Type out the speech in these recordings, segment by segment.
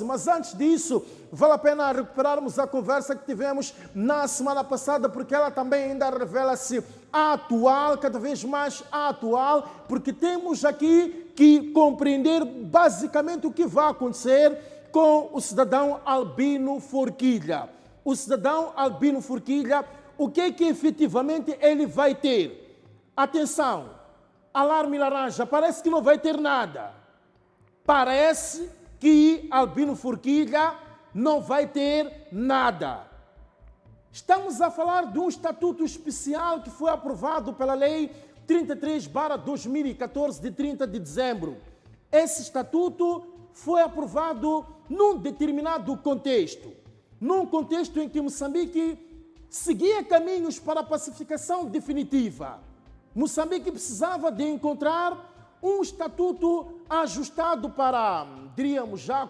Mas antes disso, vale a pena recuperarmos a conversa que tivemos na semana passada, porque ela também ainda revela-se atual, cada vez mais atual, porque temos aqui que compreender basicamente o que vai acontecer com o cidadão Albino Forquilha. O cidadão Albino Forquilha, o que é que efetivamente ele vai ter? Atenção, alarme laranja, parece que não vai ter nada. Parece que Albino Forquilha não vai ter nada. Estamos a falar de um estatuto especial que foi aprovado pela Lei 33/2014, de 30 de dezembro. Esse estatuto foi aprovado num determinado contexto. Num contexto em que Moçambique seguia caminhos para a pacificação definitiva. Moçambique precisava de encontrar um estatuto ajustado para, diríamos já,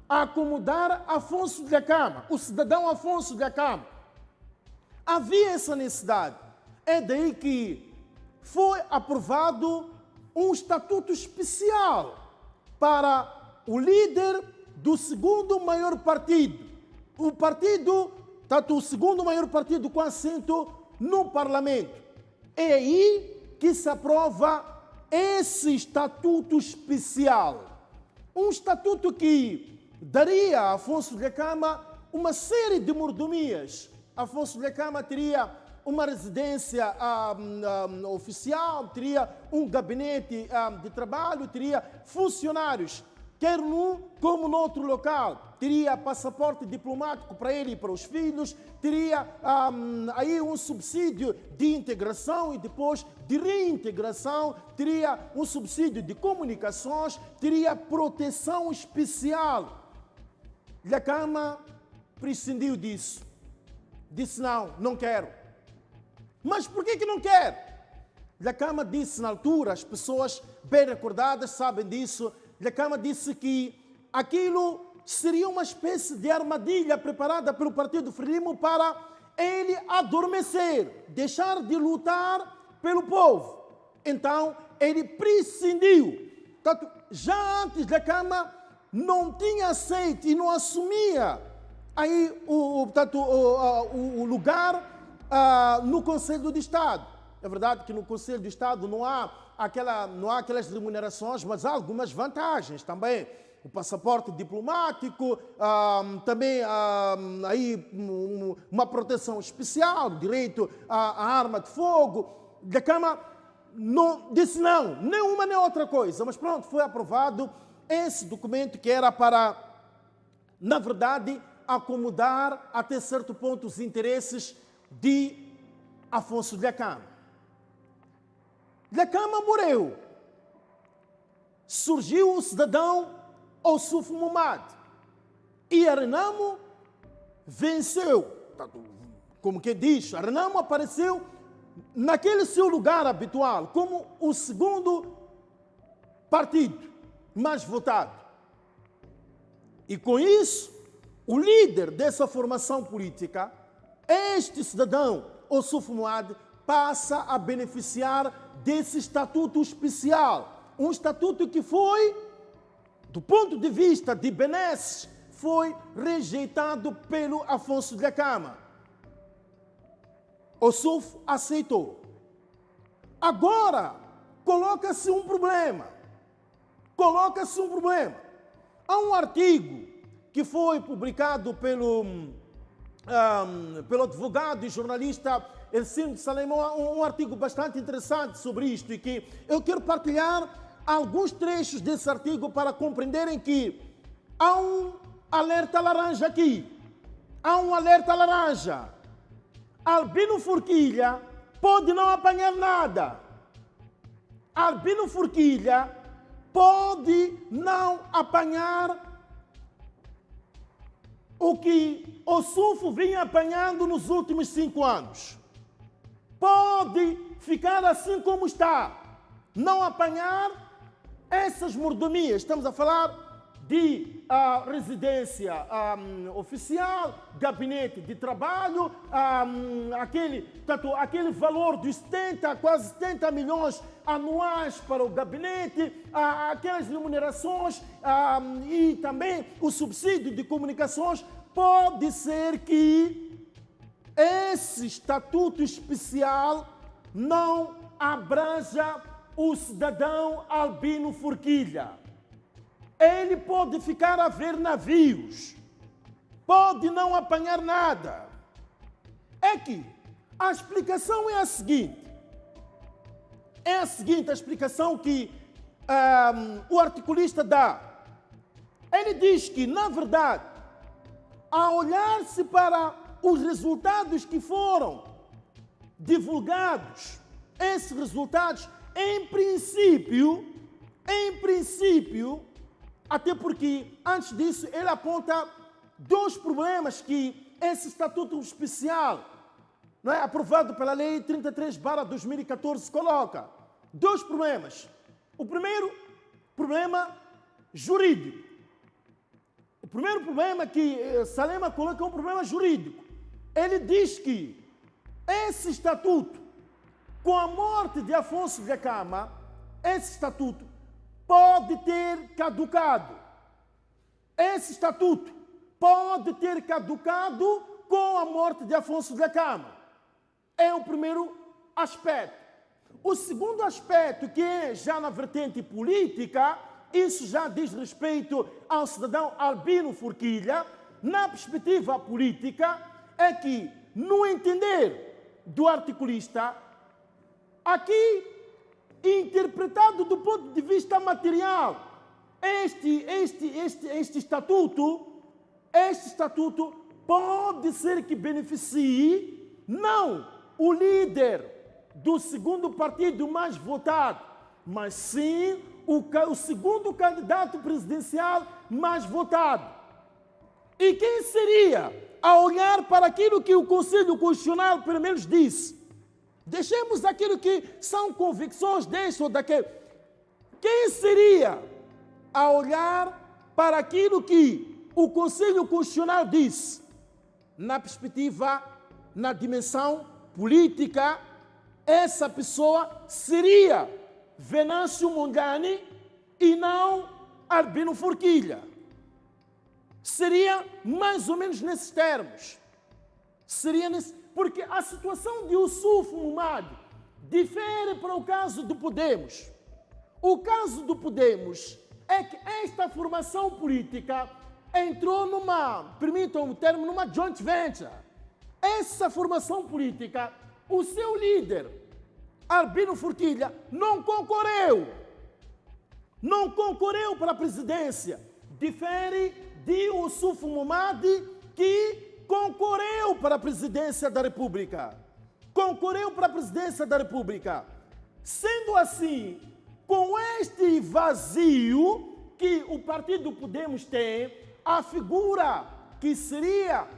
acomodar Afonso de Acama, o cidadão Afonso de Acama. Havia essa necessidade. É daí que foi aprovado um estatuto especial para o líder do segundo maior partido. O segundo maior partido com assento no Parlamento. É aí que se aprova esse estatuto especial. Um estatuto que daria a Afonso de Acama uma série de mordomias. Afonso de Acama teria uma residência oficial, teria um gabinete de trabalho, teria funcionários, quer num como no outro local. Teria passaporte diplomático para ele e para os filhos, teria aí um subsídio de integração e depois de reintegração, teria um subsídio de comunicações, teria proteção especial. E a Acama prescindiu disso. Disse não quero. Mas por que não quer? E a Acama disse na altura, as pessoas bem recordadas sabem disso, e a Acama disse que aquilo seria uma espécie de armadilha preparada pelo Partido Frelimo para ele adormecer, deixar de lutar pelo povo. Então, ele prescindiu. Portanto, já antes da Acama não tinha aceito e não assumia aí o lugar no Conselho de Estado. É verdade que no Conselho de Estado não há aquelas remunerações, mas há algumas vantagens também. O passaporte diplomático, também aí uma proteção especial, direito à arma de fogo. A Acama não disse nem uma nem outra coisa, mas pronto, foi aprovado esse documento que era para, na verdade, acomodar até certo ponto os interesses de Afonso de Acama. De Acama morreu. Surgiu o cidadão Ossuf Momad. E a Renamo venceu. Como que diz, a Renamo apareceu naquele seu lugar habitual, como o segundo partido mais votado. E com isso, o líder dessa formação política, este cidadão Ossuf Momad, passa a beneficiar desse estatuto especial. Um estatuto que foi, do ponto de vista de benesses, foi rejeitado pelo Afonso de Acama. Ossuf aceitou. Agora, coloca-se um problema. Há um artigo que foi publicado pelo advogado e jornalista Ercílio de Salemão, um artigo bastante interessante sobre isto, e que eu quero partilhar alguns trechos desse artigo para compreenderem que há um alerta laranja aqui. Há um alerta laranja. Albino Forquilha pode não apanhar nada. Albino Forquilha pode não apanhar o que Ossuf vinha apanhando nos últimos 5 anos. Pode ficar assim como está. Não apanhar essas mordomias. Estamos a falar de residência oficial, gabinete de trabalho, aquele valor de 70, quase 70 milhões anuais para o gabinete, aquelas remunerações e também o subsídio de comunicações. Pode ser que esse estatuto especial não abranja o cidadão Albino Forquilha. Ele pode ficar a ver navios, pode não apanhar nada. É que a explicação é a seguinte. A explicação que o articulista dá. Ele diz que, na verdade, a olhar-se para os resultados que foram divulgados, esses resultados, em princípio, até porque, antes disso, ele aponta dois problemas que esse estatuto especial, não é, aprovado pela Lei 33/2014, coloca. Dois problemas. O primeiro, problema jurídico. O primeiro problema que Salema coloca é um problema jurídico. Ele diz que esse estatuto, com a morte de Afonso Dhlakama, esse estatuto pode ter caducado. Esse estatuto pode ter caducado com a morte de Afonso Dhlakama. É o primeiro aspecto. O segundo aspecto, que é já na vertente política, isso já diz respeito ao cidadão Albino Forquilha, na perspectiva política, é que, no entender do articulista, aqui, interpretado do ponto de vista material, este estatuto pode ser que beneficie não o líder do segundo partido mais votado, mas sim o segundo candidato presidencial mais votado. E quem seria, a olhar para aquilo que o Conselho Constitucional pelo menos disse? Deixemos aquilo que são convicções deste ou daquele. Quem seria, a olhar para aquilo que o Conselho Constitucional disse, na perspectiva, na dimensão política, essa pessoa seria Venâncio Mondlane e não Albino Forquilha. Seria mais ou menos nesses termos. Porque a situação de Yusuf Momade difere para o caso do Podemos. O caso do Podemos é que esta formação política entrou permitam o termo, numa joint venture. Essa formação política, o seu líder, Albino Forquilha, não concorreu para a presidência. Difere de Yusuf Momade, que concorreu para a presidência da República. Sendo assim, com este vazio que o partido Podemos tem, a figura que seria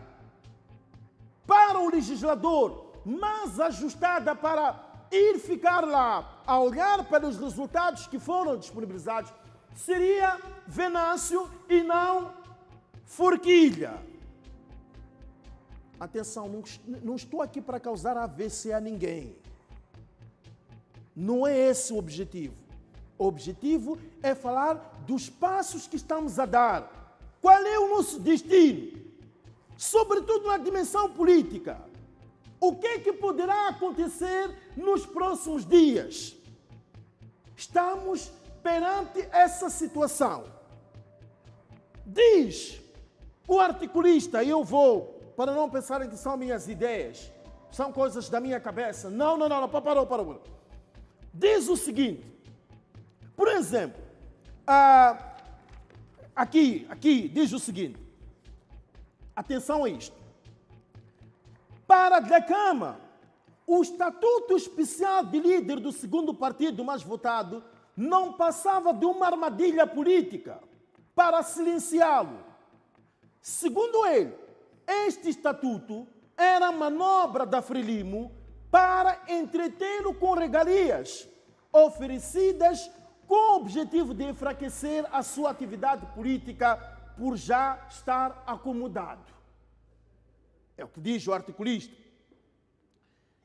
para o legislador mais ajustada para ficar lá a olhar para os resultados que foram disponibilizados, seria Venâncio e não Forquilha. Atenção, não estou aqui para causar AVC a ninguém. Não é esse o objetivo. O objetivo é falar dos passos que estamos a dar. Qual é o nosso destino? Sobretudo na dimensão política. O que é que poderá acontecer nos próximos dias? Estamos perante essa situação. Diz o articulista, e eu vou, para não pensarem que são minhas ideias, são coisas da minha cabeça. Não, parou. Diz o seguinte, por exemplo, aqui diz o seguinte, atenção a isto. Para Dhlakama, o estatuto especial de líder do segundo partido mais votado não passava de uma armadilha política para silenciá-lo. Segundo ele, este estatuto era manobra da Frelimo para entretê-lo com regalias oferecidas com o objetivo de enfraquecer a sua atividade política por já estar acomodado. É o que diz o articulista.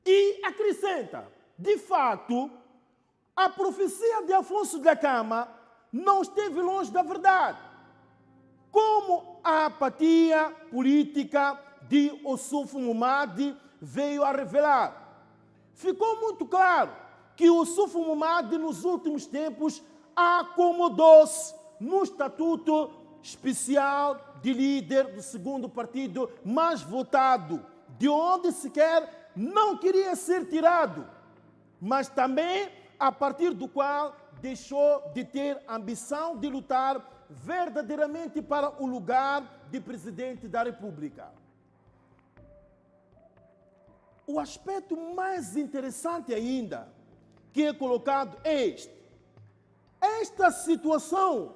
E acrescenta, de fato, a profecia de Afonso da Cama não esteve longe da verdade, como a apatia política de Ossuf Momadi veio a revelar. Ficou muito claro que Ossuf Momadi, nos últimos tempos, acomodou-se no estatuto especial de líder do segundo partido mais votado, de onde sequer não queria ser tirado, mas também a partir do qual deixou de ter ambição de lutar verdadeiramente para o lugar de presidente da República. O aspecto mais interessante ainda que é colocado é este. Esta situação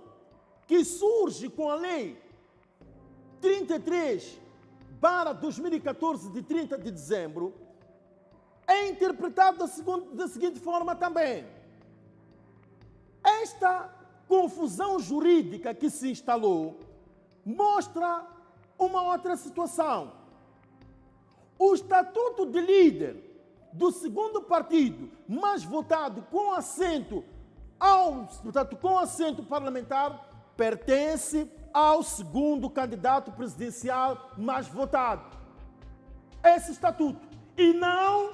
que surge com a Lei 33/2014, de 30 de dezembro, é interpretada da seguinte forma também. Esta confusão jurídica que se instalou mostra uma outra situação. O estatuto de líder do segundo partido mais votado com assento parlamentar pertence ao segundo candidato presidencial mais votado. Esse estatuto. E não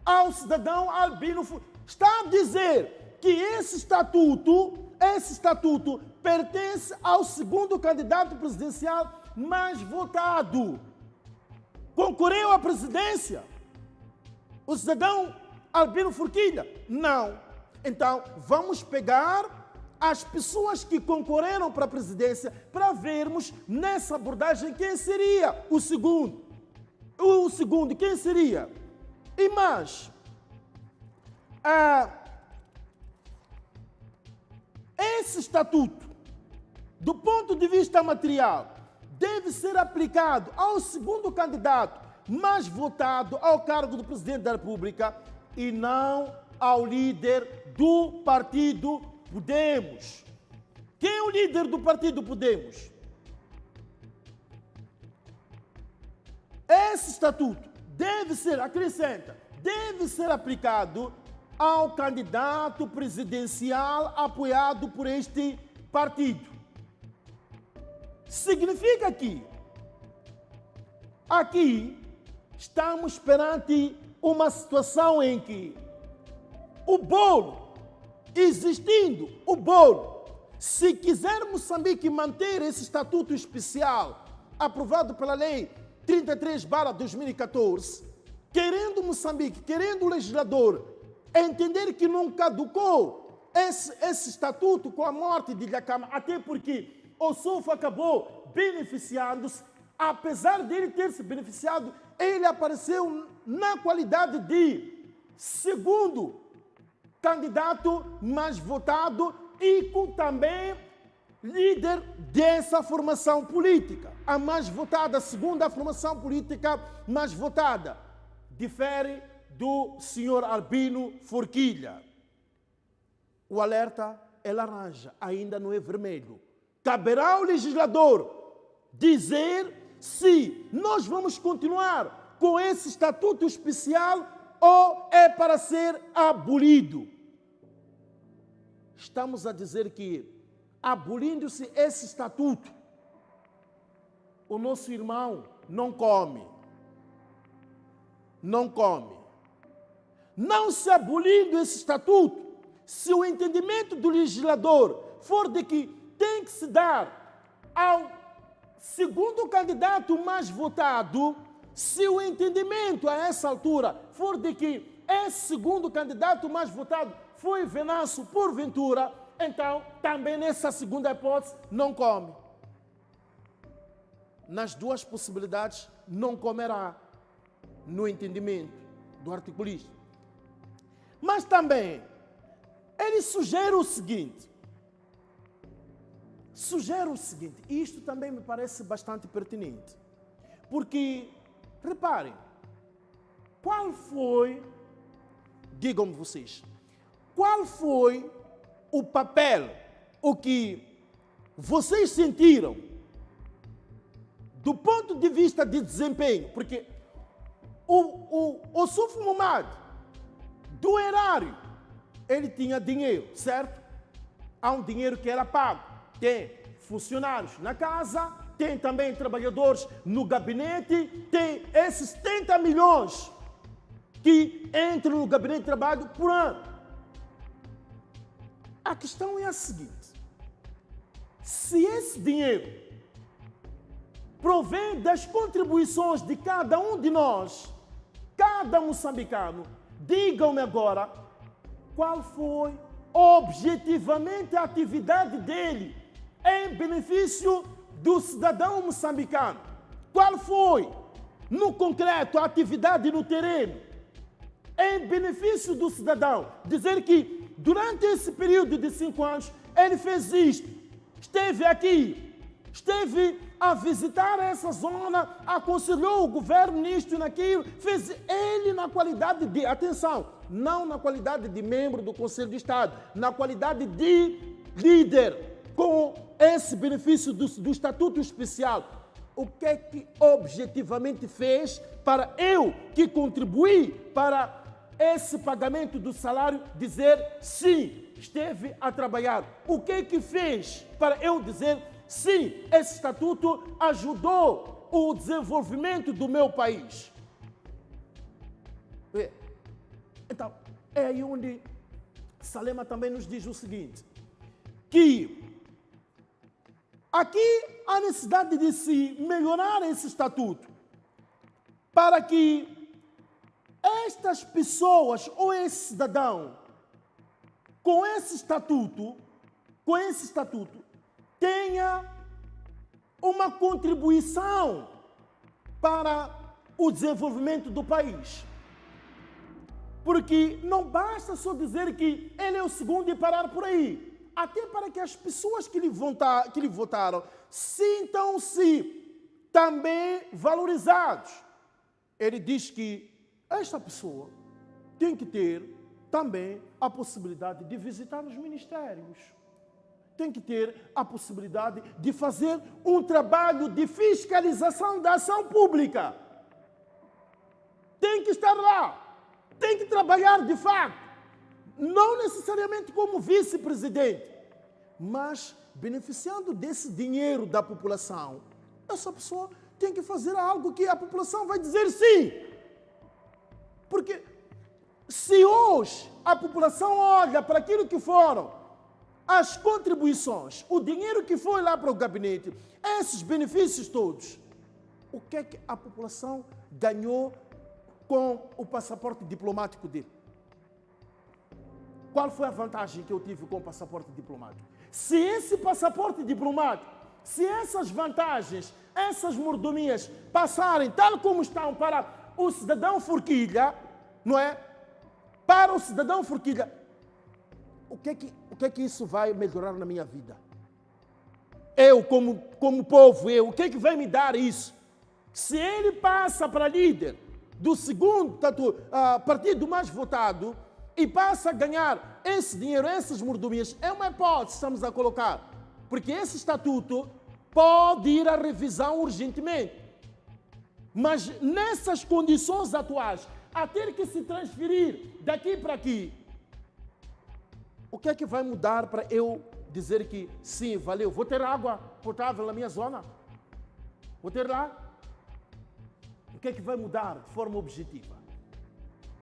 ao cidadão Albino. Está a dizer que esse estatuto pertence ao segundo candidato presidencial mais votado. Concorreu à presidência o cidadão Albino Forquilha? Não. Então, vamos pegar as pessoas que concorreram para a presidência para vermos nessa abordagem quem seria o segundo. O segundo, quem seria? E mais, esse estatuto, do ponto de vista material, deve ser aplicado ao segundo candidato mais votado ao cargo do presidente da República e não ao líder do partido Podemos. Quem é o líder do partido Podemos? Esse estatuto deve ser, acrescenta, deve ser aplicado ao candidato presidencial apoiado por este partido. Significa que aqui estamos perante uma situação em que o bolo, existindo o bolo, se quiser Moçambique manter esse estatuto especial aprovado pela Lei 33/2014, querendo Moçambique, querendo o legislador entender que não caducou esse estatuto com a morte de Dhlakama, até porque Ossuf acabou beneficiando-se, apesar de ele ter se beneficiado, ele apareceu na qualidade de segundo candidato mais votado e também líder dessa formação política. A mais votada, a segunda formação política mais votada, difere do senhor Albino Forquilha. O alerta é laranja, ainda não é vermelho. Caberá ao legislador dizer se nós vamos continuar com esse estatuto especial ou é para ser abolido. Estamos a dizer que, abolindo-se esse estatuto, o nosso irmão não come. Não come. Não se abolindo esse estatuto, se o entendimento do legislador for de que tem que se dar ao segundo candidato mais votado, se o entendimento a essa altura for de que esse segundo candidato mais votado foi Venâncio porventura, então também nessa segunda hipótese não come. Nas duas possibilidades não comerá, no entendimento do articulista. Mas também ele sugere o seguinte, e isto também me parece bastante pertinente, porque, reparem, qual foi, digam-me vocês, qual foi o papel, o que vocês sentiram do ponto de vista de desempenho, porque o Suf Momad, do erário, ele tinha dinheiro, certo? Há um dinheiro que era pago. Tem funcionários na casa, tem também trabalhadores no gabinete, tem esses 70 milhões que entram no gabinete de trabalho por ano. A questão é a seguinte: se esse dinheiro provém das contribuições de cada um de nós, cada moçambicano, digam-me agora qual foi objetivamente a atividade dele em benefício do cidadão moçambicano. Qual foi, no concreto, a atividade no terreno em benefício do cidadão? Dizer que durante esse período de 5 anos ele fez isto, esteve aqui, esteve a visitar essa zona, aconselhou o governo nisto e naquilo, fez ele na qualidade de, atenção, não na qualidade de membro do Conselho de Estado, na qualidade de líder, com esse benefício do Estatuto Especial. O que é que objetivamente fez para eu, que contribuí para esse pagamento do salário, dizer sim, esteve a trabalhar? O que é que fez para eu dizer sim, esse estatuto ajudou o desenvolvimento do meu país? Então, é aí onde Salema também nos diz o seguinte, que aqui há necessidade de se melhorar esse estatuto para que estas pessoas ou esse cidadão com esse estatuto tenha uma contribuição para o desenvolvimento do país. Porque não basta só dizer que ele é o segundo e parar por aí. Até para que as pessoas que lhe votaram sintam-se também valorizados. Ele diz que esta pessoa tem que ter também a possibilidade de visitar os ministérios. Tem que ter a possibilidade de fazer um trabalho de fiscalização da ação pública. Tem que estar lá. Tem que trabalhar de fato. Não necessariamente como vice-presidente, mas beneficiando desse dinheiro da população. Essa pessoa tem que fazer algo que a população vai dizer sim. Porque se hoje a população olha para aquilo que foram as contribuições, o dinheiro que foi lá para o gabinete, esses benefícios todos, o que é que a população ganhou com o passaporte diplomático dele? Qual foi a vantagem que eu tive com o passaporte diplomático? Se esse passaporte diplomático, se essas vantagens, essas mordomias passarem tal como estão para o cidadão forquilha, não é? Para o cidadão forquilha, o que é que isso vai melhorar na minha vida? Eu, como povo, o que é que vai me dar isso? Se ele passa para líder do segundo partido mais votado e passa a ganhar esse dinheiro, essas mordomias, é uma hipótese que estamos a colocar, porque esse estatuto pode ir à revisão urgentemente. Mas nessas condições atuais, a ter que se transferir daqui para aqui, o que é que vai mudar para eu dizer que sim, valeu, vou ter água potável na minha zona? Vou ter lá? O que é que vai mudar de forma objetiva?